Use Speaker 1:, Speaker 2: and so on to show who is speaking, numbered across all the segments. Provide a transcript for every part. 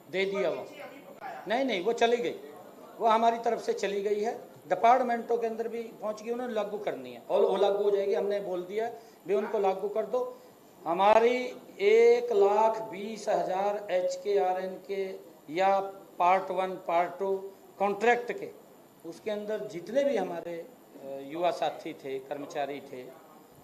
Speaker 1: दे दिया वो। नहीं नहीं, वो चली गई, वो हमारी तरफ से चली गई है, डिपार्टमेंटों के अंदर भी पहुंच गई, उन्होंने लागू करनी है और वो लागू हो जाएगी। हमने बोल दिया भी उनको लागू कर दो। हमारी 1,20,000 HKRN के या पार्ट 1 पार्ट 2 कॉन्ट्रैक्ट के, उसके अंदर जितने भी हमारे युवा साथी थे, कर्मचारी थे,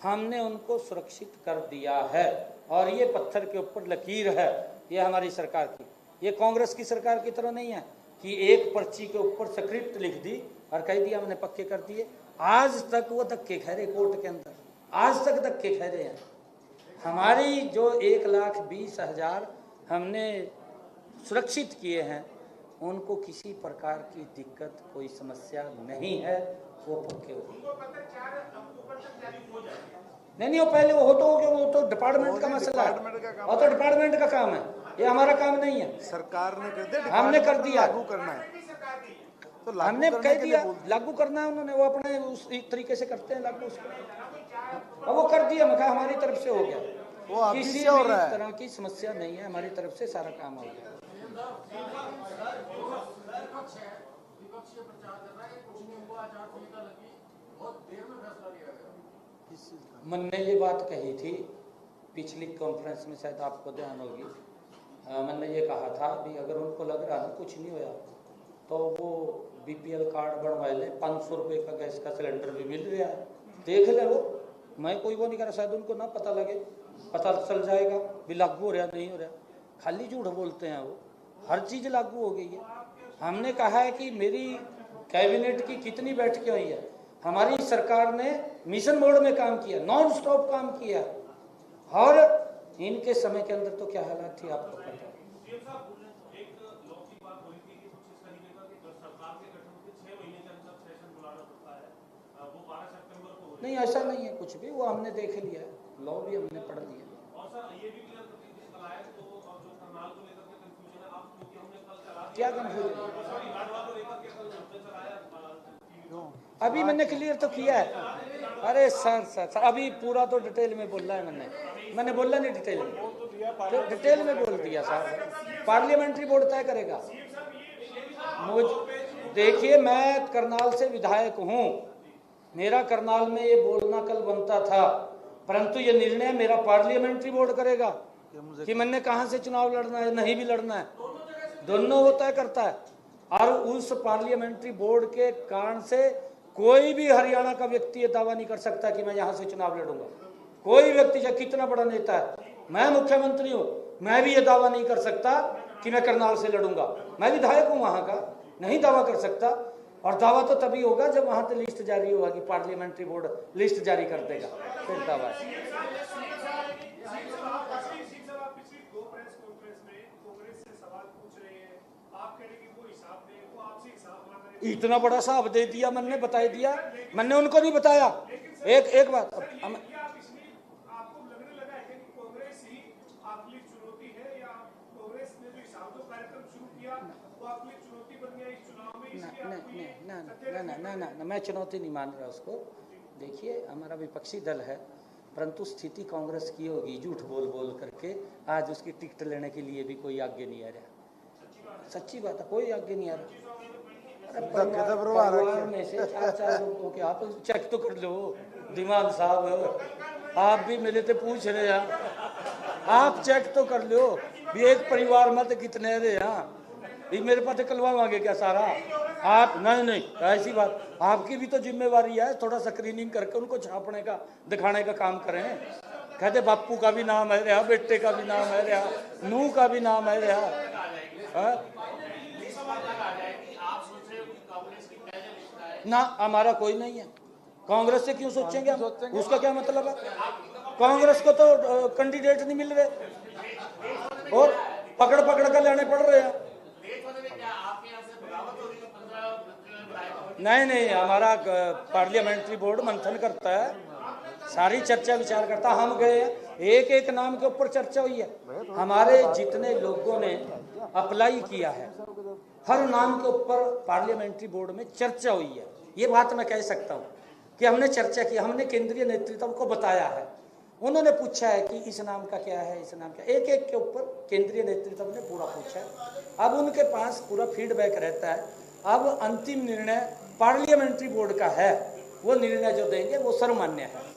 Speaker 1: हमने उनको सुरक्षित कर दिया है। और ये पत्थर के ऊपर लकीर है, ये हमारी सरकार की, ये कांग्रेस की सरकार की तरह नहीं है कि एक पर्ची के ऊपर स्क्रिप्ट लिख दी और कह दिया हमने पक्के कर दिए। आज तक वो धक्के खा रहे कोर्ट के अंदर, आज तक धक्के खा रहे हैं। हमारी जो 1,20,000 हमने सुरक्षित किए हैं, उनको किसी प्रकार की दिक्कत, कोई समस्या नहीं है, वो पक्के हो। नहीं, वो पहले वो तो हो गया, वो तो डिपार्टमेंट का मसला है, और तो डिपार्टमेंट का काम है, ये हमारा काम नहीं है।
Speaker 2: सरकार ने कर दिया,
Speaker 1: हमने कर दिया,
Speaker 2: लागू करना है तो
Speaker 1: हमने कह दिया लागू करना है, उन्होंने वो अपने उस तरीके से करते हैं लागू उसको, और वो कर दिया। मैं हमारी तरफ से हो गया,
Speaker 2: वो
Speaker 1: किसी भी तरह की समस्या नहीं है, हमारी तरफ से सारा काम हो गया। मन ने ये बात कही थी पिछली कॉन्फ्रेंस में, शायद आपको ध्यान होगी, मन ने ये कहा था भी अगर उनको लग रहा है कुछ नहीं होया तो वो BPL कार्ड बनवा ले, 500 रुपये का गैस का सिलेंडर भी मिल रहा है, देख ले वो। मैं कोई वो नहीं कर रहा, शायद उनको ना पता लगे, पता चल जाएगा भी लागू हो रहा नहीं हो रहा, खाली झूठ बोलते हैं वो, हर चीज़ लागू हो गई है। हमने कहा है कि मेरी कैबिनेट की कितनी बैठकें हुई है, हमारी सरकार ने मिशन मोड में काम किया, नॉन स्टॉप काम किया, और इनके समय के अंदर तो क्या हालात थी आपको पता है। नहीं, ऐसा नहीं है कुछ भी, वो हमने देख लिया है, लॉ भी हमने पढ़ लिया। क्या कंफ्यूजन? अभी मैंने क्लियर तो किया है। अरे सर अभी पूरा तो डिटेल में बोल रहा है, मैंने बोला नहीं डिटेल में, तो डिटेल में बोल दिया सर, पार्लियामेंट्री बोर्ड तय करेगा। देखिए, मैं करनाल से विधायक हूँ, मेरा करनाल में ये बोलना कल बनता था, परंतु ये निर्णय मेरा पार्लियामेंट्री बोर्ड करेगा कि मैंने कहाँ से चुनाव लड़ना है, नहीं भी लड़ना है, दोनों वो तय करता है। और उस पार्लियामेंट्री बोर्ड के कारण से कोई भी हरियाणा का व्यक्ति ये दावा नहीं कर सकता कि मैं यहाँ से चुनाव लड़ूंगा। कोई व्यक्ति चाहे कितना बड़ा नेता है, मैं मुख्यमंत्री हूँ, मैं भी ये दावा नहीं कर सकता कि मैं करनाल से लड़ूंगा, मैं विधायक हूँ वहाँ का, नहीं दावा कर सकता। और दावा तो तभी होगा जब वहाँ से लिस्ट जारी होगा, कि पार्लियामेंट्री बोर्ड लिस्ट जारी कर देगा, फिर दावा है। इतना बड़ा हिसाब दे दिया मैंने, बता दिया मैंने, उनको नहीं बताया। एक बात, ना, मैं चुनौती नहीं मान रहा उसको। देखिए, हमारा विपक्षी दल है, परंतु स्थिति कांग्रेस की होगी, झूठ बोल बोल करके आज उसकी टिकट लेने के लिए भी कोई आगे नहीं आ रहा। सच्ची बात है, कोई आगे नहीं आ रहा। परिवार में से 4 लोगों के, आप चेक तो कर लो दिमाग साहब, आप भी मेरे से पूछ रहे हैं, आप चेक तो कर लो भी एक परिवार में तो कितने रहे हैं, मेरे पास कलवा मांगे क्या सारा आप? नहीं, ऐसी बात, आपकी भी तो जिम्मेवारी है, थोड़ा स्क्रीनिंग करके उनको छापने का, दिखाने का काम करें। कहते बापू का भी नाम है रहा, बेटे का भी नाम है रहा, नूह का भी नाम है रहा ना, हमारा कोई नहीं है। कांग्रेस से क्यों सोचेंगे हम, उसका क्या मतलब है? कांग्रेस को तो कैंडिडेट नहीं मिल रहे और पकड़ कर लेने पड़ रहे हैं। नहीं, हमारा पार्लियामेंट्री बोर्ड मंथन करता है, सारी चर्चा विचार करता। हम गए, एक नाम के ऊपर चर्चा हुई है, हमारे जितने लोगों ने अप्लाई किया है, हर नाम के ऊपर पार्लियामेंट्री बोर्ड में चर्चा हुई है। ये बात मैं कह सकता हूँ कि हमने चर्चा की, हमने केंद्रीय नेतृत्व को बताया है, उन्होंने पूछा है कि इस नाम का क्या है, इस नाम का, एक एक के ऊपर केंद्रीय नेतृत्व ने पूरा पूछा है। अब उनके पास पूरा फीडबैक रहता है। अब अंतिम निर्णय पार्लियामेंट्री बोर्ड का है, वो निर्णय जो देंगे वो सर्वमान्य है।